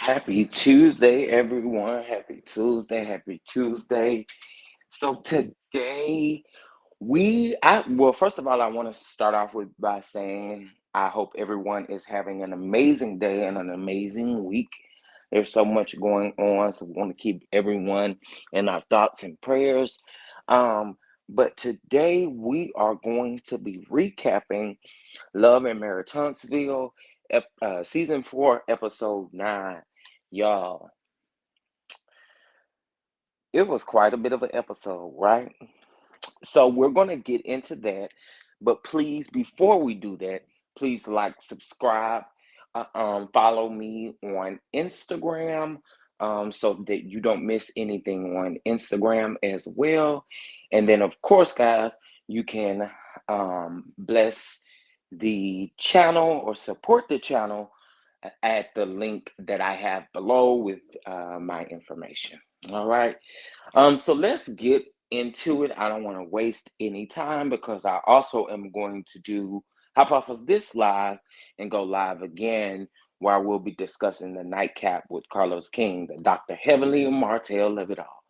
Happy Tuesday, everyone. Happy Tuesday. Happy Tuesday. So today well, first of all, I want to start off with by saying I hope everyone is having an amazing day and an amazing week. There's so much going on, so we want to keep everyone in our thoughts and prayers. Um, but today we are going to be recapping Love and Marriage Huntsville, season 4, episode 9. Y'all, it was quite a bit of an episode, right? So we're going to get into that. But please, before we do that, please like, subscribe, follow me on Instagram, so that you don't miss anything on Instagram as well. And then, of course, guys, you can bless the channel or support the channel at the link that I have below with my information. All right. So let's get into it. I don't want to waste any time because I also am going to hop off of this live and go live again where we'll be discussing the nightcap with Carlos King, the Dr. Heavenly Martell of it all.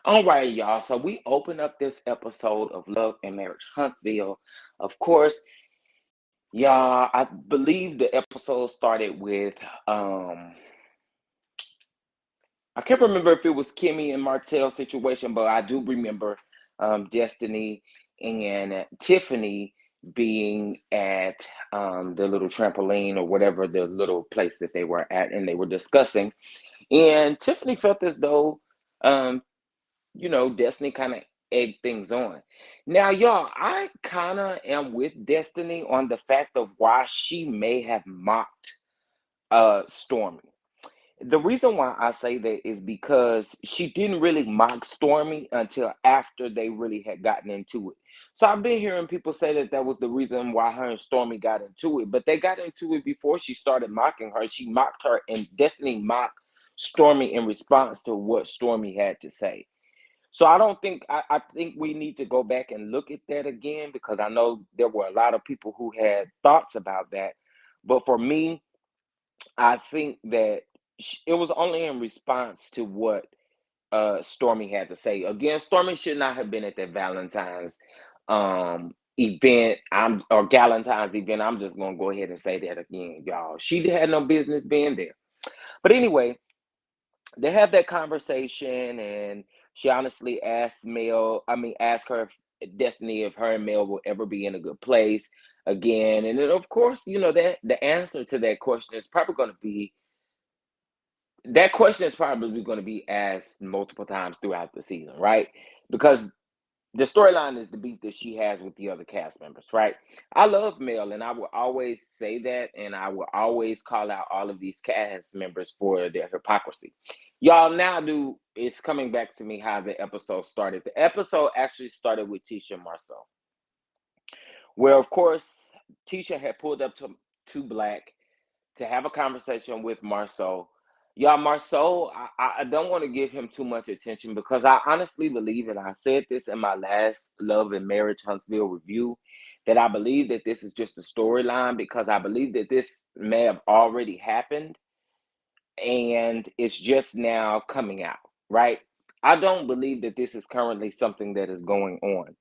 All right, y'all. So we open up this episode of Love and Marriage Huntsville. Of course, y'all, I believe the episode started with I can't remember if it was Kimmy and Martell's situation, but I do remember Destiny and Tiffany being at the little trampoline or whatever the little place that they were at, and they were discussing. And Tiffany felt as though, um, Destiny kind of egged things on. Now, y'all, I kind of am with Destiny on the fact of why she may have mocked Stormy. The reason why I say that is because she didn't really mock Stormy until after they really had gotten into it. So I've been hearing people say that that was the reason why her and Stormy got into it, but they got into it before she started mocking her. She mocked her, and Destiny mocked Stormy in response to what Stormy had to say. So I think we need to go back and look at that again because I know there were a lot of people who had thoughts about that. But for me, I think that it was only in response to what Stormy had to say. Again, Stormy should not have been at that Valentine's event. Or Galentine's event. I'm just gonna go ahead and say that again, y'all. She had no business being there. But anyway, they have that conversation, and she honestly asked her if Destiny if her and Mel will ever be in a good place again. And then of course, that the answer to that question is probably going to be asked multiple times throughout the season, right? Because the storyline is the beef that she has with the other cast members, right? I love Mel, and I will always say that, and I will always call out all of these cast members for their hypocrisy. Y'all now do it's coming back to me how the episode started. The episode actually started with Tisha and Marcel, where of course Tisha had pulled up to Black to have a conversation with Marceau. Y'all, Marceau, I don't want to give him too much attention because I honestly believe, and I said this in my last Love and Marriage Huntsville review, that I believe that this is just a storyline because I believe that this may have already happened. and it's just now coming out, right? I don't believe that this is currently something that is going on.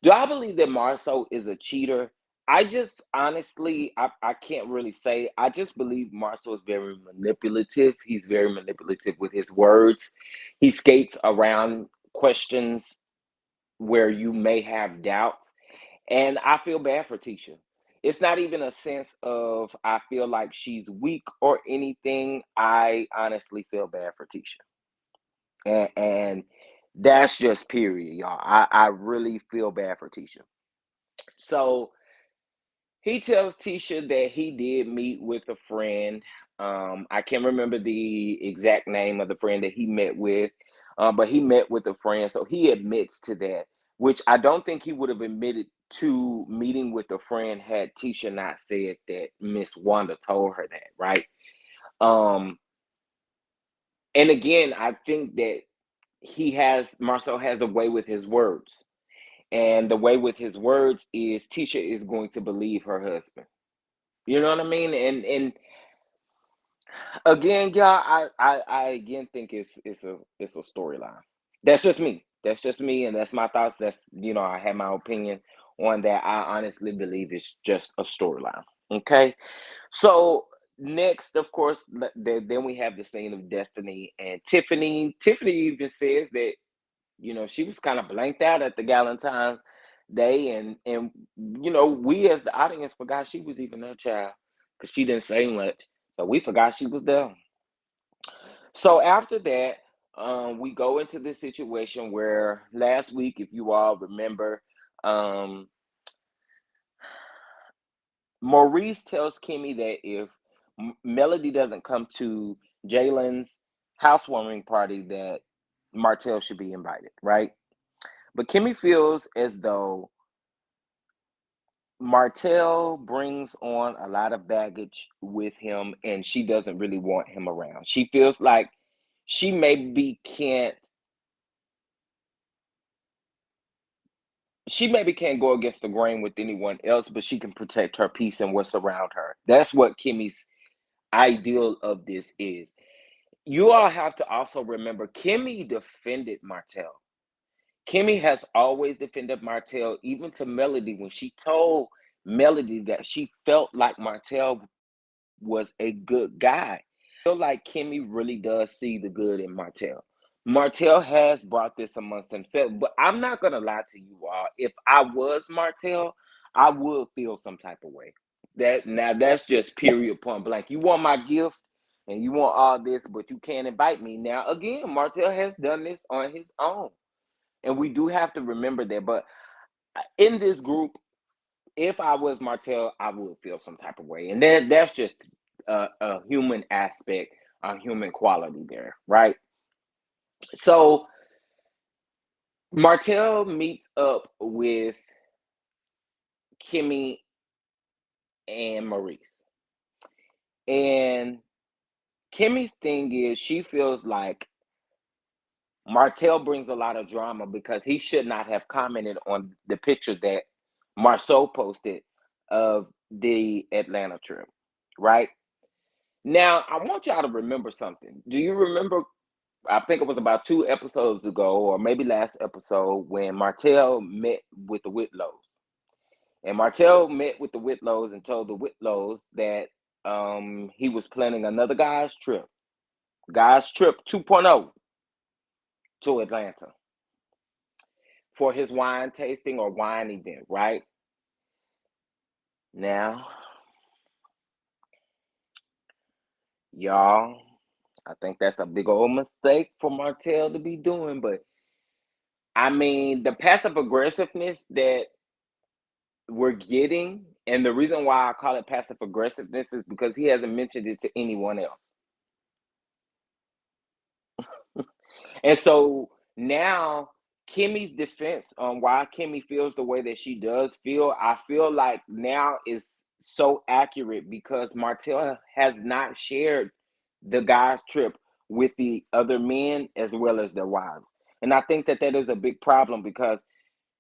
Do I believe that Marceau is a cheater? I just honestly, I can't really say. I just believe Marceau is very manipulative. He's very manipulative with his words. He skates around questions where you may have doubts. And I feel bad for Tisha. It's not even a sense of I feel like she's weak or anything. I honestly feel bad for Tisha. And that's just period, y'all. I really feel bad for Tisha. So he tells Tisha that he did meet with a friend. I can't remember the exact name of the friend that he met with, but he met with a friend. So he admits to that, which I don't think he would have admitted to meeting with a friend had Tisha not said that Miss Wanda told her that, right? Um, and again, I think that Marcel has a way with his words. And the way with his words is Tisha is going to believe her husband. You know what I mean? And again, y'all, I again think it's a storyline. That's just me. That's just me, and that's my thoughts. That's I have my opinion on that. I honestly believe it's just a storyline. Okay, so next, of course, then we have the scene of Destiny and Tiffany. Tiffany even says that she was kind of blanked out at the Valentine's Day, and we as the audience forgot she was even her child because she didn't say much, so we forgot she was there. So after that, we go into this situation where last week, if you all remember, um, Maurice tells Kimmy that if Melody doesn't come to Jalen's housewarming party, that Martell should be invited, right? But Kimmy feels as though Martell brings on a lot of baggage with him, and she doesn't really want him around. She feels like she maybe can't go against the grain with anyone else, but she can protect her peace and what's around her. That's what Kimmy's ideal of this is. You all have to also remember Kimmy defended Martell. Kimmy has always defended Martell, even to Melody, when she told Melody that she felt like Martell was a good guy. I feel like Kimmy really does see the good in Martell. Martell has brought this amongst himself, but I'm not gonna lie to you all. If I was Martell, I would feel some type of way. That's just period point blank. You want my gift and you want all this, but you can't invite me. Now again, Martell has done this on his own. And we do have to remember that. But in this group, if I was Martell, I would feel some type of way. And that's just a human aspect, a human quality there, right? So Martell meets up with Kimmy and Maurice. And Kimmy's thing is she feels like Martell brings a lot of drama because he should not have commented on the picture that Marceau posted of the Atlanta trip, right? Now, I want y'all to remember something. Do you remember? I think it was about 2 episodes ago, or maybe last episode, when Martell met with the Whitlows. And Martell met with the Whitlows and told the Whitlows that he was planning another guy's trip 2.0 to Atlanta for his wine tasting or wine event, right? Now, y'all, I think that's a big old mistake for Martell to be doing, but I mean, the passive aggressiveness that we're getting, and the reason why I call it passive aggressiveness is because he hasn't mentioned it to anyone else. And so now Kimmy's defense on why Kimmy feels the way that she does feel, I feel like now is so accurate because Martell has not shared the guy's trip with the other men as well as their wives. And I think that is a big problem because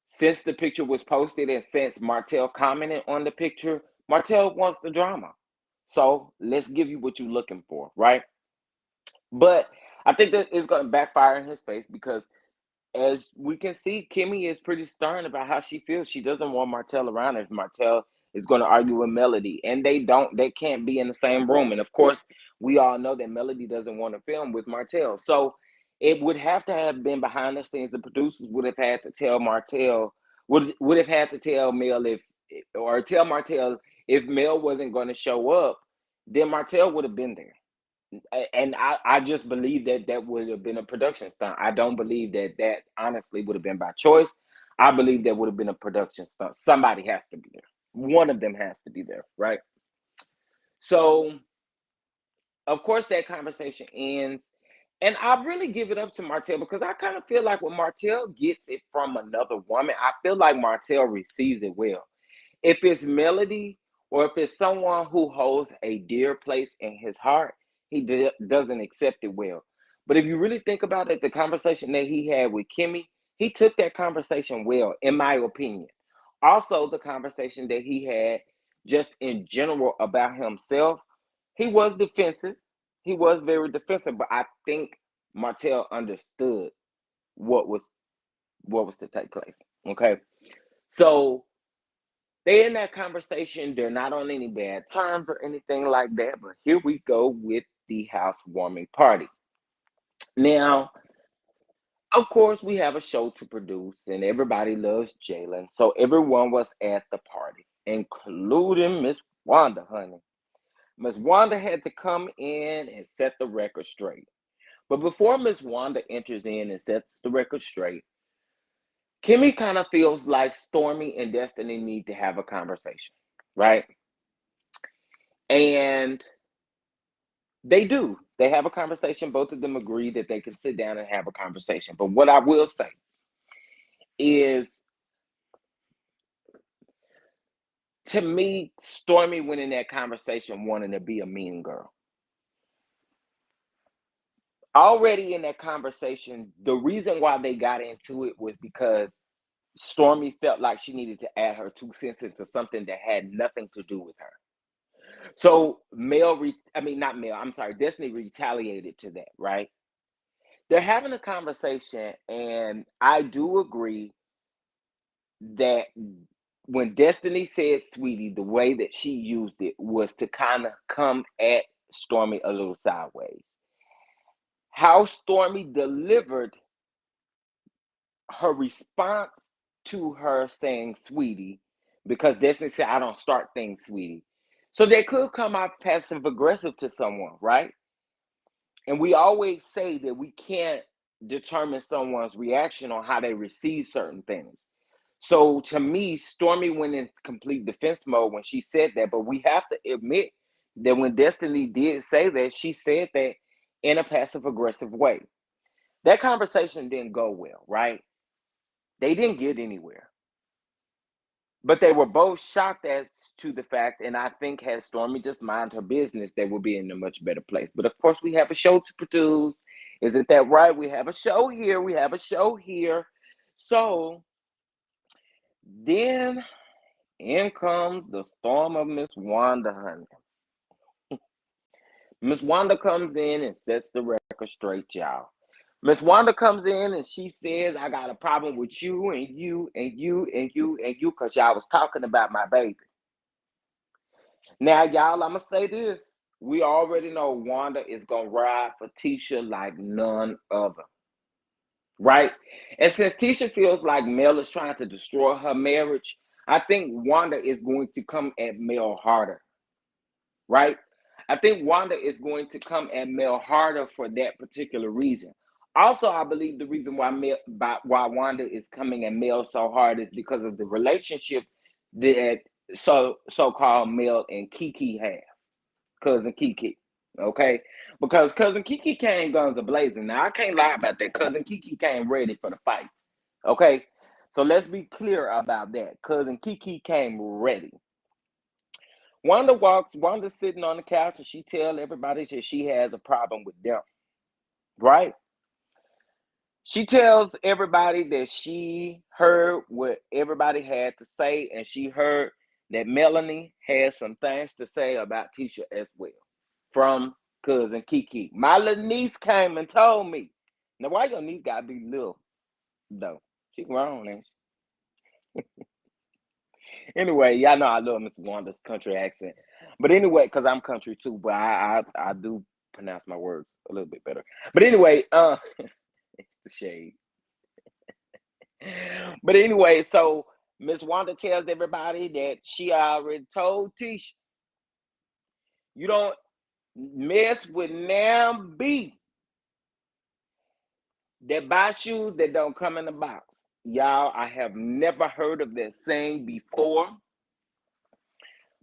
since the picture was posted and since Martell commented on the picture, Martell wants the drama. So let's give you what you're looking for, right? But I think that it's going to backfire in his face because as we can see, Kimmy is pretty stern about how she feels. She doesn't want Martell around if Martell is going to argue with Melody, and they can't be in the same room. And of course, we all know that Melody doesn't want to film with Martell, so it would have to have been behind the scenes. The producers would have had to tell Martell would have had to tell Mel if or tell Martell if Mel wasn't going to show up, then Martell would have been there. And I just believe that that would have been a production stunt. I don't believe that that honestly would have been by choice. I believe that would have been a production stunt. Somebody has to be there. One of them has to be there, right? So, of course, that conversation ends. And I really give it up to Martell because I kind of feel like when Martell gets it from another woman, I feel like Martell receives it well. If it's Melody or if it's someone who holds a dear place in his heart, doesn't accept it well. But if you really think about it, the conversation that he had with Kimmy, he took that conversation well, in my opinion. Also, the conversation that he had just in general about himself, he was defensive. He was very defensive, but I think Martell understood what was what was to take place. Okay. So they in that conversation, they're not on any bad terms or anything like that. But here we go with the housewarming party. Now, of course, we have a show to produce, and everybody loves Jalen. So everyone was at the party, including Miss Wanda, honey. Miss Wanda had to come in and set the record straight. But before Miss Wanda enters in and sets the record straight, Kimmy kind of feels like Stormy and Destiny need to have a conversation, right? And they do. They have a conversation. Both of them agree that they can sit down and have a conversation. But what I will say is, to me, Stormy went in that conversation wanting to be a mean girl. Already in that conversation, the reason why they got into it was because Stormy felt like she needed to add her 2 cents into something that had nothing to do with her. So not Mel, I'm sorry, Destiny retaliated to that, right? They're having a conversation, and I do agree that when Destiny said sweetie, the way that she used it was to kind of come at Stormy a little sideways. How Stormy delivered her response to her saying sweetie, because Destiny said, I don't start things, sweetie. So they could come out passive aggressive to someone, right? And we always say that we can't determine someone's reaction on how they receive certain things. So to me, Stormy went in complete defense mode when she said that. But we have to admit that when Destiny did say that, she said that in a passive aggressive way. That conversation didn't go well, right? They didn't get anywhere. But they were both shocked as to the fact, and I think had Stormy just mind her business, they would be in a much better place. But of course, we have a show to produce. Isn't that right? We have a show here. We have a show here. So then in comes the storm of Miss Wanda, honey. Miss Wanda comes in and sets the record straight, y'all. Miss Wanda comes in and she says, I got a problem with you and you and you and you and you because y'all was talking about my baby. Now, y'all, I'm going to say this. We already know Wanda is going to ride for Tisha like none other, right? And since Tisha feels like Mel is trying to destroy her marriage, I think Wanda is going to come at Mel harder, right? I think Wanda is going to come at Mel harder for that particular reason. Also, I believe the reason why Wanda is coming at Mel so hard is because of the relationship that so-called Mel and Kiki have, cousin Kiki. Okay, because cousin Kiki came guns a blazing. Now I can't lie about that. Cousin Kiki came ready for the fight. Okay, so let's be clear about that. Cousin Kiki came ready. Wanda's sitting on the couch and she tell everybody that she has a problem with them, right? She tells everybody that she heard what everybody had to say, and she heard that Melanie had some things to say about Tisha as well from cousin Kiki. My little niece came and told me. Now, why your niece gotta be little though? She grown, ain't she? Anyway, y'all know I love Miss Wanda's country accent. But anyway, because I'm country too, but I do pronounce my words a little bit better. But anyway, the shade. But anyway, so Miss Wanda tells everybody that she already told Tisha, you don't mess with Nam B that buy shoes that don't come in the box. Y'all, I have never heard of that saying before,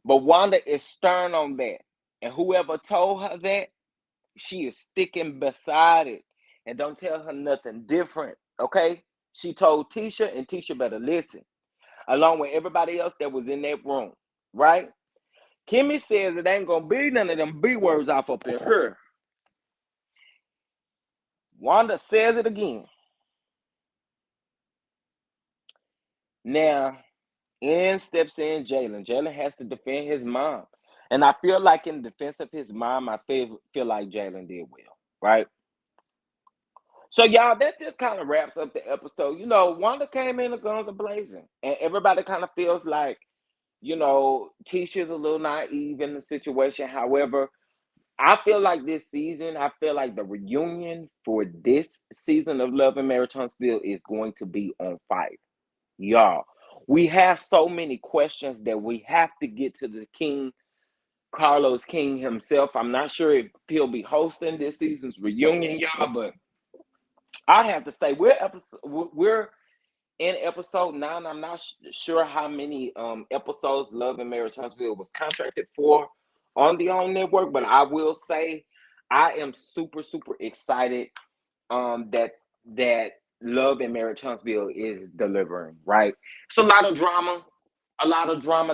but Wanda is stern on that. And whoever told her that, she is sticking beside it. And don't tell her nothing different, okay? She told Tisha, and Tisha better listen, along with everybody else that was in that room, right? Kimmy says it ain't gonna be none of them B words off up in her. Wanda says it again. Now, in steps in Jalen. Jalen has to defend his mom. And I feel like in defense of his mom, I feel like Jalen did well, right? So y'all, that just kind of wraps up the episode. You know, Wanda came in the guns a blazing, and everybody kind of feels like, you know, Tisha's a little naive in the situation. However, I feel like this season, I feel like the reunion for this season of Love and Marriage Huntsville is going to be on fire. Y'all, we have so many questions that we have to get to the King, Carlos King himself. I'm not sure if he'll be hosting this season's reunion, y'all, but I'd have to say we're in episode 9. I'm not sure how many episodes Love and Marriage Huntsville was contracted for on the OWN network, but I will say I am super excited that Love and Marriage Huntsville is delivering, right? It's a lot of drama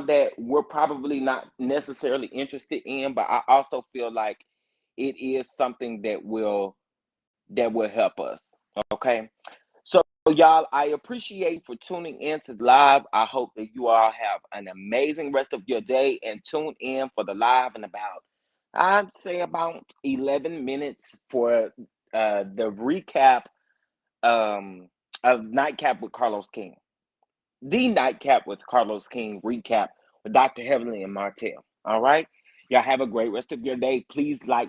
that we're probably not necessarily interested in, but I also feel like it is something that will help us. Okay. So y'all, I appreciate for tuning in to the live. I hope that you all have an amazing rest of your day and tune in for the live in about, I'd say about 11 minutes for the recap of Nightcap with Carlos King. The Nightcap with Carlos King recap with Dr. Heavenly and Martell. All right. Y'all have a great rest of your day. Please like,